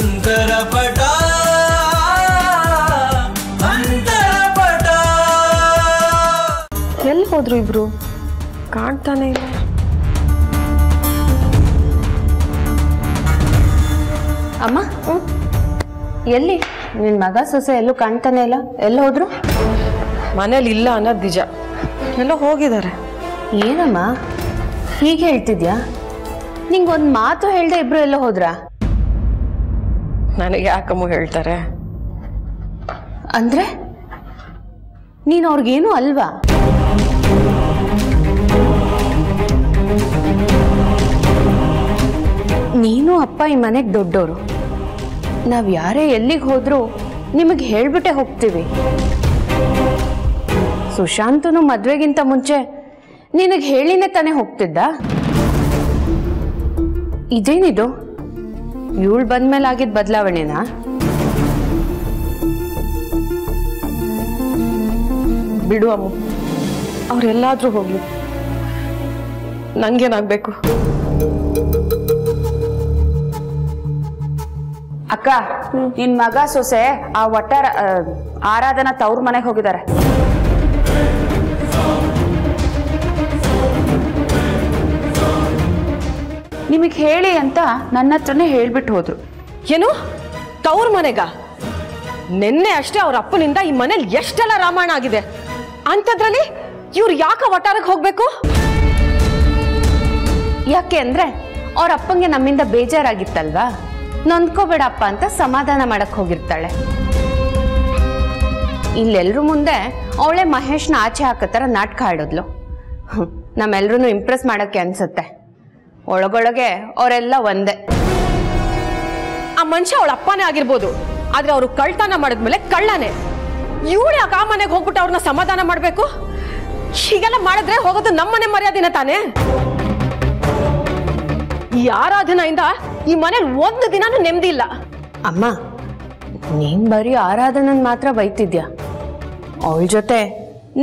ಅಂತರಪಟ ಅಂತರಪಟ. ಎಲ್ಲಿ ಹೋದ್ರು ಇಬ್ರು? ಕಾಣ್ತಾನೆ ಇಲ್ಲ. ಅಮ್ಮ ಎಲ್ಲಿ ನಿನ್ ಮಗ ಸೊಸೆ ಎಲ್ಲೂ ಕಾಣ್ತಾನೆ ಇಲ್ಲ, ಎಲ್ಲ ಹೋದ್ರು? ಮನೇಲಿ ಇಲ್ಲ ಅನ್ನೋದು ನಿಜ, ಎಲ್ಲೋ ಹೋಗಿದ್ದಾರೆ. ಏನಮ್ಮ ಹೀಗೆ ಹೇಳ್ತಿದ್ಯಾ? ನಿಂಗೊಂದು ಮಾತು ಹೇಳ್ದೆ ಇಬ್ರು ಎಲ್ಲ ಹೋದ್ರಾ? ನನಗೆ ಯಾಕಮ್ಮ ಹೇಳ್ತಾರೆ? ಅಂದ್ರೆ ನೀನು ಅವ್ರಿಗೇನು ಅಲ್ವಾ? ನೀನು ಅಪ್ಪ ಈ ಮನೆಗೆ ದೊಡ್ಡೋರು. ನಾವ್ ಯಾರೇ ಎಲ್ಲಿಗೆ ಹೋದ್ರು ನಿಮಗೆ ಹೇಳ್ಬಿಟ್ಟೆ ಹೋಗ್ತೀವಿ. ಸುಶಾಂತನು ಮದ್ವೆಗಿಂತ ಮುಂಚೆ ನಿನಗೆ ಹೇಳಿನೇ ತಾನೇ ಹೋಗ್ತಿದ್ದ. ಇದೇನಿದು ಇವಳು ಬಂದ್ಮೇಲೆ ಆಗಿದ್ ಬದಲಾವಣೆನಾ? ಬಿಡು ಅಮ್ಮ, ಅವ್ರೆಲ್ಲಾದ್ರೂ ಹೋಗ್ಲಿ, ನನ್ಗೇನಾಗ್ಬೇಕು? ಅಕ್ಕ ನಿನ್ ಮಗ ಸೊಸೆ ಆ ಒಟ್ಟಾರ ಆರಾಧನಾ ತವ್ರ ಮನೆಗೆ ಹೋಗಿದ್ದಾರೆ. ನಿಮಗ್ ಹೇಳಿ ಅಂತ ನನ್ನ ಹತ್ರನೇ ಹೇಳ್ಬಿಟ್ಟು ಹೋದ್ರು. ಏನು ತವ್ರ ಮನೆಗ? ನಿನ್ನೆ ಅಷ್ಟೇ ಅವ್ರ ಅಪ್ಪನಿಂದ ಈ ಮನೇಲಿ ಎಷ್ಟೆಲ್ಲ ರಾಮಾಯಣ ಆಗಿದೆ, ಅಂಥದ್ರಲ್ಲಿ ಇವ್ರು ಯಾಕೆ ಒಟ್ಟಾರಕ್ಕೆ ಹೋಗ್ಬೇಕು? ಯಾಕೆ ಅಂದ್ರೆ ಅವ್ರ ಅಪ್ಪಂಗೆ ನಮ್ಮಿಂದ ಬೇಜಾರಾಗಿತ್ತಲ್ವಾ, ನೊಂದ್ಕೋಬೇಡಪ್ಪ ಅಂತ ಸಮಾಧಾನ ಮಾಡಕ್ ಹೋಗಿರ್ತಾಳೆ. ಇಲ್ಲೆಲ್ರೂ ಮುಂದೆ ಅವಳೆ ಮಹೇಶ್ನ ಆಚೆ ಹಾಕತರ ನಾಟಕ ಆಡಿದ್ಲು. ನಮ್ಮೆಲ್ರೂ ಇಂಪ್ರೆಸ್ ಮಾಡಕ್ಕೆ ಅನ್ಸುತ್ತೆ. ಒಳಗೊಳಗೆ ಅವರೆಲ್ಲ ಒಂದೇ. ಆ ಮನುಷ್ಯ ಅವಳ ಅಪ್ಪನೇ ಆಗಿರ್ಬೋದು, ಆದ್ರೆ ಅವರು ಕಳ್ತನ ಮಾಡಿದ್ಮೇಲೆ ಕಳ್ಳನೇ. ಇವಳು ಯಾಕೆ ಆ ಮನೆಗೆ ಹೋಗ್ಬಿಟ್ಟು ಅವ್ರನ್ನ ಸಮಾಧಾನ ಮಾಡ್ಬೇಕು? ಹೀಗೆಲ್ಲ ಮಾಡಿದ್ರೆ ಹೋಗೋದು ನಮ್ಮನೆ ಮರ್ಯಾದಿನ ತಾನೇ? ಈ ಆರಾಧನೆಯಿಂದ ಈ ಮನೇಲಿ ಒಂದು ದಿನಾನು ನೆಮ್ಮದಿ ಇಲ್ಲ. ಅಮ್ಮ ನೀನ್ ಬರೀ ಆರಾಧನನ್ ಮಾತ್ರ ಬೈತಿದ್ಯಾ, ಅವಳ ಜೊತೆ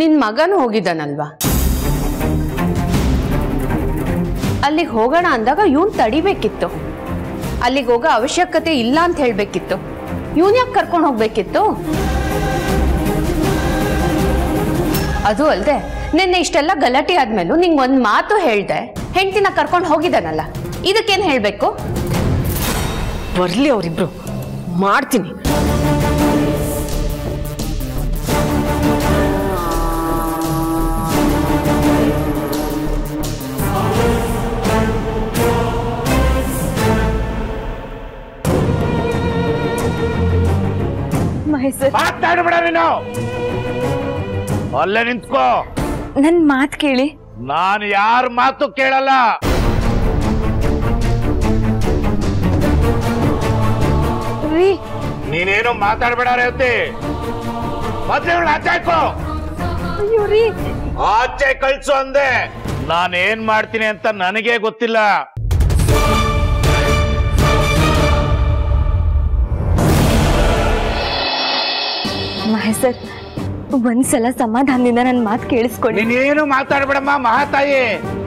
ನಿನ್ ಮಗನು ಹೋಗಿದ್ದಾನಲ್ವಾ? ಅಲ್ಲಿಗೆ ಹೋಗೋಣ ಅಂದಾಗ ಇವನ್ ತಡಿಬೇಕಿತ್ತು. ಅಲ್ಲಿಗೆ ಹೋಗೋ ಅವಶ್ಯಕತೆ ಇಲ್ಲ ಅಂತ ಹೇಳ್ಬೇಕಿತ್ತು. ಇವನ್ ಯಾಕೆ ಕರ್ಕೊಂಡು ಹೋಗ್ಬೇಕಿತ್ತು? ಅದು ಅಲ್ದೆ ನಿನ್ನೆ ಇಷ್ಟೆಲ್ಲ ಗಲಾಟೆ ಆದ್ಮೇಲೂ ನಿಂಗೆ ಒಂದ್ ಮಾತು ಹೇಳ್ದೆ ಹೆಂಡತಿನ ಕರ್ಕೊಂಡು ಹೋಗಿದ್ದಾನಲ್ಲ, ಇದಕ್ಕೇನ್ ಹೇಳ್ಬೇಕು? ಬರ್ಲಿ ಅವರಿಬ್ರು, ಮಾಡ್ತೀನಿ. ಮಾತಾಡ್ಬೇಡ ನೀನು, ಅಲ್ಲೇ ನಿಂತ್ಕೋ. ನನ್ ಮಾತ್ ಕೇಳಿ. ನಾನು ಯಾರ ಮಾತು ಕೇಳಲ್ಲ. ನೀನೇನು ಮಾತಾಡ್ಬೇಡ ರೇವತಿ. ಮೊದ್ಲು ಆಚೆ ಹಾಕೋ. ಆಚೆ ಕಳ್ಸು ಅಂದೆ. ನಾನೇನ್ ಮಾಡ್ತೀನಿ ಅಂತ ನನಗೆ ಗೊತ್ತಿಲ್ಲ. ಮಹೇಶ್ ಸರ್, ಒಂದ್ಸಲ ಸಮಾಧಾನದಿಂದ ನನ್ ಮಾತು ಕೇಳಿಸ್ಕೊಳ್ಳಿ. ನೀನೇನು ಮಾತಾಡ್ಬೇಡಮ್ಮ ಮಹಾತಾಯಿ.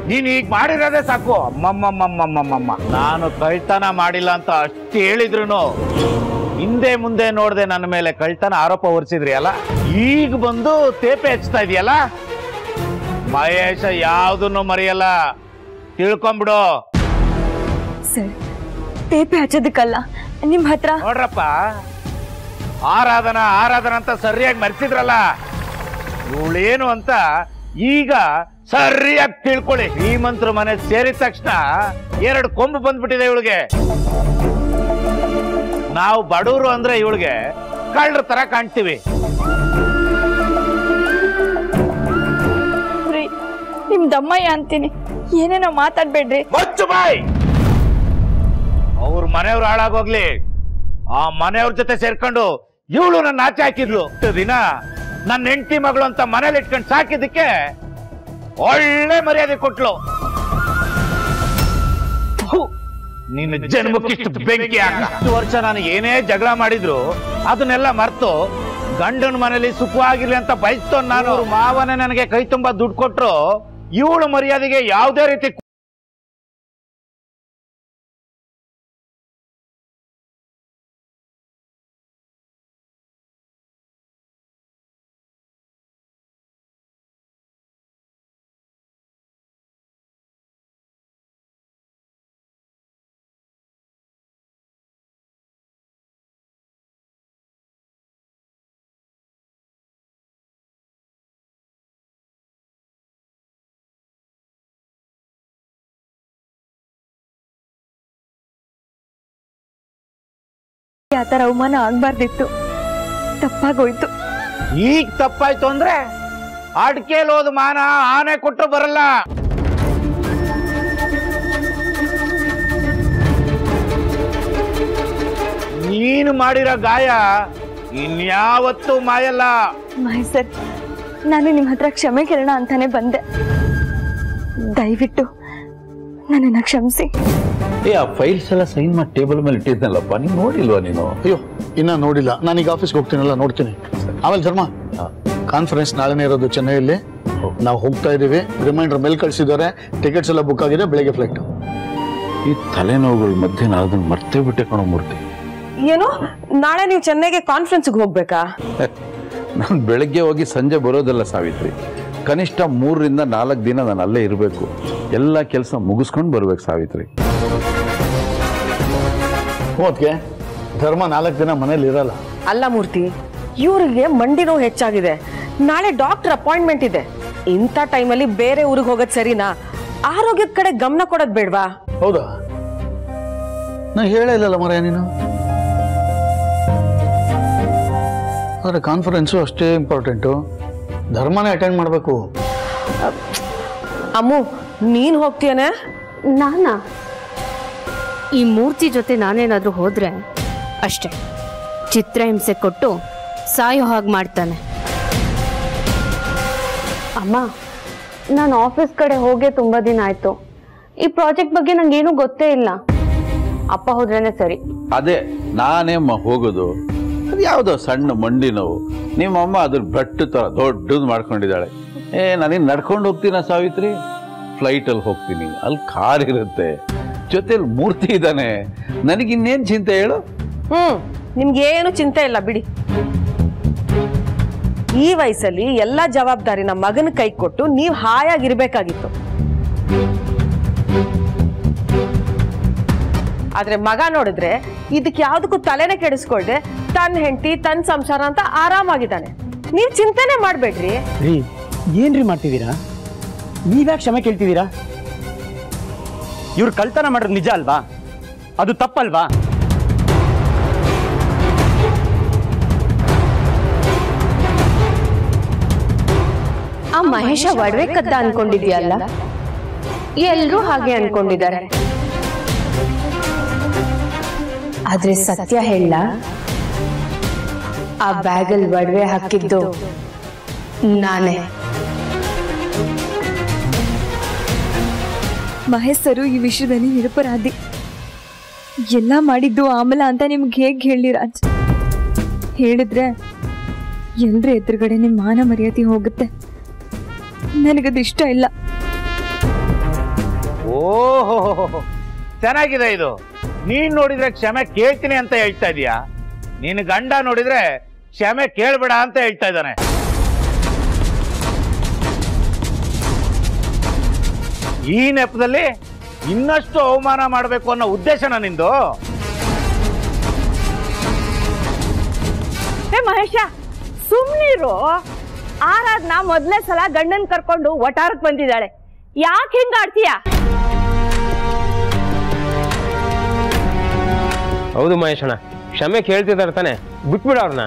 ನೀನ್ ಈಗ ಮಾಡಿರೋದೇ ಸಾಕು. ಅಮ್ಮಮ್ಮಮ್ಮಮ್ಮಮ್ಮಮ್ಮ, ನಾನು ಕಳ್ತನ ಮಾಡಿಲ್ಲ ಅಂತ ಅಷ್ಟು ಹೇಳಿದ್ರು ಹಿಂದೆ ಮುಂದೆ ನೋಡ್ದೆ ನನ್ನ ಮೇಲೆ ಕಳ್ತನ ಆರೋಪ ಹೊರಿಸಿದ್ರಿ ಅಲ್ಲ, ಈಗ ಬಂದು ತೇಪೆ ಹಚ್ತಾ ಇದೆಯಲ್ಲ. ಮಹೇಶ ಯಾವ್ದನ್ನು ಮರೆಯಲ್ಲ, ತಿಳ್ಕೊಂಬಿಡು. ಸರ್, ತೇಪೆ ಹಚ್ಚೋದಕ್ಕಲ್ಲ, ನಿಮ್ ಹತ್ರ. ನೋಡ್ರಪ್ಪ, ಆರಾಧನಾ ಅಂತ ಸರಿಯಾಗಿ ಮರ್ತಿದ್ರಲ್ಲ, ಇವಳೇನು ಅಂತ ಈಗ ಸರಿಯಾಗಿ ತಿಳ್ಕೊಳ್ಳಿ. ಶ್ರೀಮಂತರ ಮನೆ ಸೇರಿದ ತಕ್ಷಣ 2 ಕೊಂಬು ಬಂದ್ಬಿಟ್ಟಿದೆ ಇವಳಿಗೆ. ನಾವು ಬಡವರು ಅಂದ್ರೆ ಇವಳಿಗೆ ಕಳ್ಳರ ತರ ಕಾಣ್ತೀವಿ. ನಿಮ್ ದಮ್ಮಯ್ಯ ಅಂತೀನಿ, ಏನೇನೋ ಮಾತಾಡ್ಬೇಡ್ರಿ. ಮುಚ್ಚು ಬಾಯ್. ಅವ್ರ ಮನೆಯವ್ರು ಹಾಳಾಗೋಗ್ಲಿ, ಆ ಮನೆಯವ್ರ ಜೊತೆ ಸೇರ್ಕೊಂಡು ಇವಳು ನನ್ನ ಆಚೆ ಹಾಕಿದ್ಲು. ದಿನ ನನ್ನ ಹೆಂಡತಿ ಮಗಳು ಅಂತ ಮನೇಲಿ ಇಟ್ಕೊಂಡು ಸಾಕಿದ್ದಕ್ಕೆ ಒಳ್ಳೆ ಮರ್ಯಾದೆ ಕೊಟ್ಲು. ನಿನ್ನ ಜನ್ಮಕ್ಕಿಷ್ಟು ಬೆಂಕಿ ಹಾಕ. 10 ವರ್ಷ ನಾನು ಏನೇ ಜಗಳ ಮಾಡಿದ್ರು ಅದನ್ನೆಲ್ಲ ಮರ್ತು ಗಂಡನ ಮನೇಲಿ ಸುಖವಾಗಿರ್ಲಿ ಅಂತ ಬಯಸ್ತೋ ನಾನು. ಮಾವನೇ ನನಗೆ ಕೈ ತುಂಬಾ ದುಡ್ಡು ಕೊಟ್ರು ಇವಳು ಮರ್ಯಾದೆಗೆ ಯಾವುದೇ ರೀತಿ ಆ ಥರ ಅವಮಾನ ಆಗ್ಬಾರ್ದಿತ್ತು. ತಪ್ಪಾಗೋಯ್ತು. ಈಗ ತಪ್ಪಾಯ್ತು ಅಂದ್ರೆ ಅಡ್ಕೆಲ್ ಹೋದ ಮಾನ ಆನೆ ಕೊಟ್ಟರು ಬರಲ್ಲ. ನೀನು ಮಾಡಿರೋ ಗಾಯ ಇನ್ಯಾವತ್ತೂ ಮಾಯಲ್ಲ. ಮಹೇಶ್ ಸರ್, ನಾನು ನಿಮ್ಮ ಹತ್ರ ಕ್ಷಮೆ ಕೇಳೋಣ ಅಂತಾನೆ ಬಂದೆ. ದಯವಿಟ್ಟು ನನ್ನನ್ನು ಕ್ಷಮಿಸಿ. ಆ ಫೈಲ್ಸ್ ಎಲ್ಲ ಸೈನ್ ಮಾಡಿ ಟೇಬಲ್ ಮೇಲೆ ಇಟ್ಟಿದ್ನಲ್ಲಪ್ಪ, ನೀನು ನೋಡಿಲ್ವಾ? ನೀನು ಅಯ್ಯೋ ಇನ್ನ ನೋಡಿಲ್ಲ, ನಾನೀಗ ಆಫೀಸ್ಗೆ ಹೋಗ್ತೀನಲ್ಲ, ನೋಡ್ತೀನಿ. ಆಮೇಲೆ ಶರ್ಮಾ, ಕಾನ್ಫರೆನ್ಸ್ ನಾಳೆನೇ ಇರೋದು ಚೆನ್ನೈಯಲ್ಲಿ. ನಾವು ಹೋಗ್ತಾ ಇದೀವಿ. ರಿಮೈಂಡರ್ ಮೇಲ್ ಕಳಿಸಿದ್ದಾರೆ. ಟಿಕೆಟ್ಸ್ ಎಲ್ಲ ಬುಕ್ ಆಗಿದೆ. ಬೆಳಗ್ಗೆ ಫ್ಲೈಟ್. ಈ ತಲೆನೋವುಗಳ ಮಧ್ಯೆ ನಾನು ಅದನ್ನ ಮರ್ತೇ ಬಿಟ್ಟೆ ಕಣೋ ಮೂರ್ತಿ. ಏನು, ನಾಳೆ ನೀವು ಚೆನ್ನೈಗೆ ಕಾನ್ಫರೆನ್ಸ್ಗೆ ಹೋಗ್ಬೇಕಾ? ನಾನು ಬೆಳಗ್ಗೆ ಹೋಗಿ ಸಂಜೆ ಬರೋದಲ್ಲ ಸಾವಿತ್ರಿ. ಕನಿಷ್ಠ 3 ರಿಂದ 4 ದಿನ ನಾನು ಅಲ್ಲೇ ಇರಬೇಕು. ಎಲ್ಲ ಕೆಲಸ ಮುಗಿಸ್ಕೊಂಡು ಬರ್ಬೇಕು ಸಾವಿತ್ರಿ. ಹೋದ್ಕೆ ಧರ್ಮ 4 ದಿನ ಮನೇಲಿ ಇರಲ್ಲ. ಅಲ್ಲ ಮೂರ್ತಿ, ಇವ್ರಿಗೆ ಮಂಡಿ ನೋವು ಹೆಚ್ಚಾಗಿದೆ. ನಾಳೆ ಡಾಕ್ಟರ್ ಅಪಾಯಿಂಟ್ಮೆಂಟ್ ಇದೆ. ಇಂಥ ಟೈಮಲ್ಲಿ ಬೇರೆ ಊರಿಗೆ ಹೋಗೋದು ಸರಿನಾ? ಆರೋಗ್ಯದ ಕಡೆ ಗಮನ ಕೊಡೋದು ಬೇಡವಾ? ಹೌದಾ? ನಾ ಹೇಳೇ ಇಲ್ಲಲ್ಲ ಮರ ನೀನು. ಆದರೆ ಕಾನ್ಫರೆನ್ಸು ಅಷ್ಟೇ ಇಂಪಾರ್ಟೆಂಟು. ಧರ್ಮನೇ ಅಟೆಂಡ್ ಮಾಡಬೇಕು. ಅಮ್ಮು, ನೀನ್ ಹೋಗ್ತೀಯನೇ? ನಾನಾ? ಈ ಮೂರ್ತಿ ಜೊತೆ ನಾನೇನಾದ್ರೂ ಹೋದ್ರೆ ಅಷ್ಟೇ, ಚಿತ್ರಹಿಂಸೆ ಕೊಟ್ಟು ಸಾಯೋ ಹಾಗೆ ಮಾಡ್ತಾನೆ. ಅಮ್ಮ, ನಾನು ಆಫೀಸ್ ಕಡೆ ಹೋಗೇ ತುಂಬಾ ದಿನ ಆಯ್ತು. ಈ ಪ್ರಾಜೆಕ್ಟ್ ಬಗ್ಗೆ ನಂಗೇನು ಗೊತ್ತೇ ಇಲ್ಲ. ಅಪ್ಪ ಹೋದ್ರೇನೆ ಸರಿ. ಅದೇ ನಾನೇಮ್ಮ ಹೋಗೋದು. ಅದು ಯಾವುದೋ ಸಣ್ಣ ಮಂಡಿ ನೋವು. ನಿಮ್ಮಮ್ಮ ಅದ್ರ ಬೆಟ್ಟು ತರ ದೊಡ್ಡದು ಮಾಡ್ಕೊಂಡಿದ್ದಾಳೆ. ನಾನೇನು ನಡ್ಕೊಂಡು ಹೋಗ್ತೀನ ಸಾವಿತ್ರಿ? ಫ್ಲೈಟಲ್ಲಿ ಹೋಗ್ತೀನಿ. ಅಲ್ಲಿ ಕಾರ್ ಇರುತ್ತೆ, ಜೊತೆಲಿ ಮೂರ್ತಿ ಇದ್ದಾನೆ. ನನಗಿನ್ನೇನು ಚಿಂತೆ ಹೇಳು? ನಿಮ್ಗೇನು ಚಿಂತೆ ಇಲ್ಲ ಬಿಡಿ. ಈ ವಯಸ್ಸಲ್ಲಿ ಎಲ್ಲ ಜವಾಬ್ದಾರಿ ನಮ್ಮ ಮಗನ ಕೈ ಕೊಟ್ಟು ನೀವು ಹಾಯಾಗಿರ್ಬೇಕಾಗಿತ್ತು. ಆದ್ರೆ ಮಗ ನೋಡಿದ್ರೆ ಇದಕ್ಕೆ ಯಾವ್ದಕ್ಕೂ ತಲೆನೇ ಕೆಡಿಸ್ಕೊಳ್ದೆ ತನ್ನ ಹೆಂಡತಿ ತನ್ನ ಸಂಸಾರ ಅಂತ ಆರಾಮಾಗಿದ್ದಾನೆ. ನೀವ್ ಚಿಂತೆನೆ ಮಾಡ್ಬೇಡ್ರಿ. ರೀ, ಏನ್ರಿ ಮಾಡ್ತಿದ್ದೀರಾ? ನೀವ್ಯಾಕೆ ಕ್ಷಮೆ ಕೇಳ್ತಿದ್ದೀರಾ? ಇವ್ರು ಕಳ್ತನ ಮಾಡೋದು ನಿಜ ಅಲ್ವಾ? ಅದು ತಪ್ಪಲ್ವಾ? ಆ ಮಹೇಶ ಒಡವೆ ಕದ್ದ ಅನ್ಕೊಂಡಿದ್ಯಲ್ಲ? ಎಲ್ರೂ ಹಾಗೆ ಅನ್ಕೊಂಡಿದ್ದಾರೆ. ಆದ್ರೆ ಸತ್ಯ ಹೇಳ, ಆ ಬ್ಯಾಗಲ್ ಒಡವೆ ಹಾಕಿದ್ದು ನಾನೇ. ಮಹೇಶ್ ಸರು ಈ ವಿಷಯದಲ್ಲಿ ನಿರಪರಾಧಿ. ಎಲ್ಲ ಮಾಡಿದ್ದು ಆಮಲ ಅಂತ ನಿಮ್ಗೆ ಹೇಗೆ ಹೇಳಿ ರಾಜ್? ಹೇಳಿದ್ರೆ ಎಲ್ರ ಎದುರುಗಡೆ ನಿಮ್ಮ ಮಾನ ಮರ್ಯಾದೆ ಹೋಗುತ್ತೆ. ನನಗದು ಇಷ್ಟ ಇಲ್ಲ. ಓಹೋ, ಚೆನ್ನಾಗಿದೆ ಇದು. ನೀನ್ ನೋಡಿದ್ರೆ ಕ್ಷಮೆ ಕೇಳ್ತೀನಿ ಅಂತ ಹೇಳ್ತಾ ಇದೀಯಾ? ನೀನ್ ಗಂಡ ನೋಡಿದ್ರೆ ಕ್ಷಮೆ ಕೇಳ್ಬೇಡ ಅಂತ ಹೇಳ್ತಾ ಇದ್ದಾನೆ. ಈ ನೆಪದಲ್ಲಿ ಇನ್ನಷ್ಟು ಅವಮಾನ ಮಾಡಬೇಕು ಅನ್ನೋ ಉದ್ದೇಶನ ನಿಂದು? ಮಹೇಶ, ಸುಮ್ನಿರು. ಆರಾಧನ ಮೊದಲನೇ ಸಲ ಗಂಡನ್ ಕರ್ಕೊಂಡು ಒಟಾರಕ್ ಬಂದಿದ್ದಾಳೆ. ಯಾಕೆ ಹಿಂಗ ಆಡ್ತೀಯ? ಹೌದು ಮಹೇಶಣ್ಣ, ಕ್ಷಮೆ ಕೇಳ್ತಿದ್ದಾರೆ ತಾನೆ, ಬಿಟ್ಬಿಡ ಅವ್ರನ್ನ.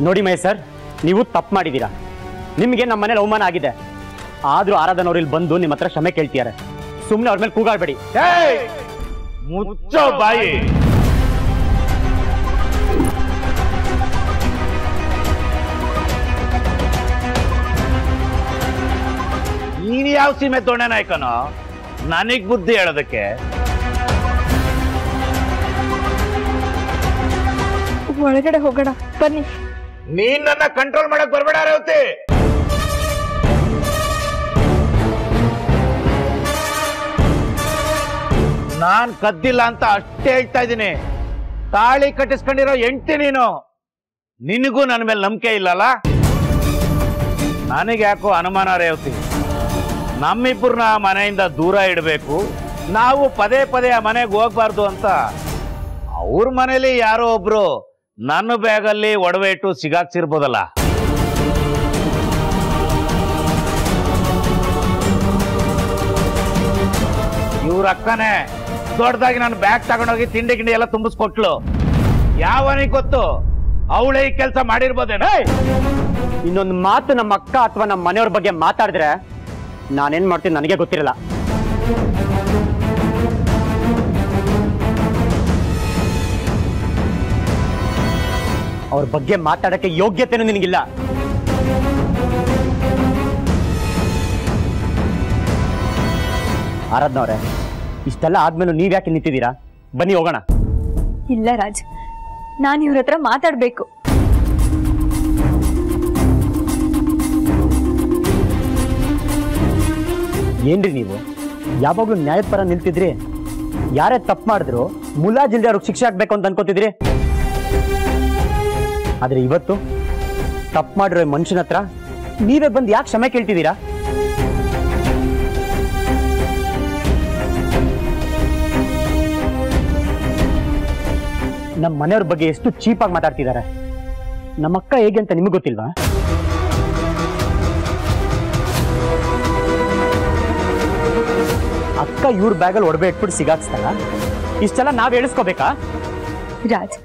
ನೋಡಿ ಮಹೇಶ್ ಸರ್, ನೀವು ತಪ್ಪು ಮಾಡಿದ್ದೀರಾ. ನಿಮಗೆ ನಮ್ಮ ಮನೇಲಿ ಅವಮಾನ ಆಗಿದೆ. ಆದ್ರೂ ಆರಾಧನ ಅವ್ರು ಇಲ್ಲಿ ಬಂದು ನಿಮ್ಮ ಹತ್ರ ಕ್ಷಮೆ ಕೇಳ್ತಿದ್ದಾರೆ. ಸುಮ್ಮನೆ ಅವ್ರ ಮೇಲೆ ಕೂಗಾಡ್ಬೇಡಿ. ಮುಚ್ಚೋ ಬಾಯಿ. ನೀನ್ ಯಾವ ಸೀಮೆ ತೊಂಡೆ ನಾಯ್ಕನೋ ನನಗ್ ಬುದ್ಧಿ ಹೇಳೋದಕ್ಕೆ? ಒಳಗಡೆ ಹೋಗೋಣ ಬನ್ನಿ. ನೀನ್ ನನ್ನ ಕಂಟ್ರೋಲ್ ಮಾಡಕ್ ಬರ್ಬೇಡ ರೇವತಿ. ನಾನ್ ಕದ್ದಿಲ್ಲ ಅಂತ ಅಷ್ಟೇ ಹೇಳ್ತಾ ಇದ್ದೀನಿ. ತಾಳಿ ಕಟ್ಟಿಸ್ಕೊಂಡಿರೋ ಹೆಂಡ್ತಿ ನೀನು. ನಿನಗೂ ನನ್ನ ಮೇಲೆ ನಂಬಿಕೆ ಇಲ್ಲಲ್ಲ? ನನಗೆ ಯಾಕೋ ಅನುಮಾನ ರೇವತಿ. ನಮ್ಮಿಬ್ಬರನ್ನ ಮನೆಯಿಂದ ದೂರ ಇಡಬೇಕು, ನಾವು ಪದೇ ಪದೇ ಆ ಮನೆಗೆ ಹೋಗ್ಬಾರ್ದು ಅಂತ ಅವ್ರ ಮನೇಲಿ ಯಾರೋ ಒಬ್ರು ನನ್ನ ಬ್ಯಾಗಲ್ಲಿ ಒಡವೆ ಇಟ್ಟು ಸಿಗಾಕ್ಸಿರ್ಬೋದಲ್ಲ. ಇವ್ರ ಅಕ್ಕನೇ ದೊಡ್ಡದಾಗಿ ನಾನು ಬ್ಯಾಗ್ ತಗೊಂಡೋಗಿ ತಿಂಡಿ ಗಿಂಡಿ ಎಲ್ಲ ತುಂಬಿಸ್ಕೊಟ್ಲು. ಯಾವನಿಗೆ ಗೊತ್ತು, ಅವಳೇ ಈ ಕೆಲಸ ಮಾಡಿರ್ಬೋದೇನೋ. ಇನ್ನೊಂದು ಮಾತು ನಮ್ಮ ಅಕ್ಕ ಅಥವಾ ನಮ್ಮ ಮನೆಯವ್ರ ಬಗ್ಗೆ ಮಾತಾಡಿದ್ರೆ ನಾನೇನ್ ಮಾಡ್ತೀನಿ ನನಗೆ ಗೊತ್ತಿರಲ್ಲ. ಅವ್ರ ಬಗ್ಗೆ ಮಾತಾಡಕ್ಕೆ ಯೋಗ್ಯತೆನೂ ನಿನಗಿಲ್ಲ. ಆರಾಧ್ನವ್ರೆ, ಇಷ್ಟೆಲ್ಲ ಆದ್ಮೇಲೆ ನೀವ್ ಯಾಕೆ ನಿಂತಿದ್ದೀರಾ? ಬನ್ನಿ ಹೋಗೋಣ. ಇಲ್ಲ ರಾಜ್, ನಾನು ಇವ್ರ ಹತ್ರ ಮಾತಾಡ್ಬೇಕು. ಏನ್ರಿ ನೀವು ಯಾವಾಗ್ಲೂ ನ್ಯಾಯದ ಪರ ನಿಲ್ತಿದ್ರಿ? ಯಾರೇ ತಪ್ಪು ಮಾಡಿದ್ರು ಮುಲಾಜಿಲ್ದೆ ಅವ್ರಿಗೆ ಶಿಕ್ಷೆ ಆಗ್ಬೇಕು ಅಂತ ಅನ್ಕೋತಿದ್ರಿ. ಆದ್ರೆ ಇವತ್ತು ತಪ್ಪು ಮಾಡಿರೋ ಮನುಷ್ಯನ ಹತ್ರ ನೀವೇ ಬಂದು ಯಾಕೆ ಕ್ಷಮೆ ಕೇಳ್ತಿದ್ದೀರಾ? ನಮ್ಮ ಮನೆಯವ್ರ ಬಗ್ಗೆ ಎಷ್ಟು ಚೀಪಾಗಿ ಮಾತಾಡ್ತಿದ್ದಾರೆ. ನಮ್ಮ ಅಕ್ಕ ಹೇಗೆ ಅಂತ ನಿಮಗೆ ಗೊತ್ತಿಲ್ವಾ? ಅಕ್ಕ ಇವ್ರ ಬ್ಯಾಗಲ್ಲಿ ಒಡವೆ ಇಟ್ಬಿಟ್ಟು ಸಿಗಾಕ್ಸ್ತಾರ. ಇಷ್ಟೆಲ್ಲ ನಾವ್ ಹೇಳಿಸ್ಕೋಬೇಕಾ? ರಾಜ್,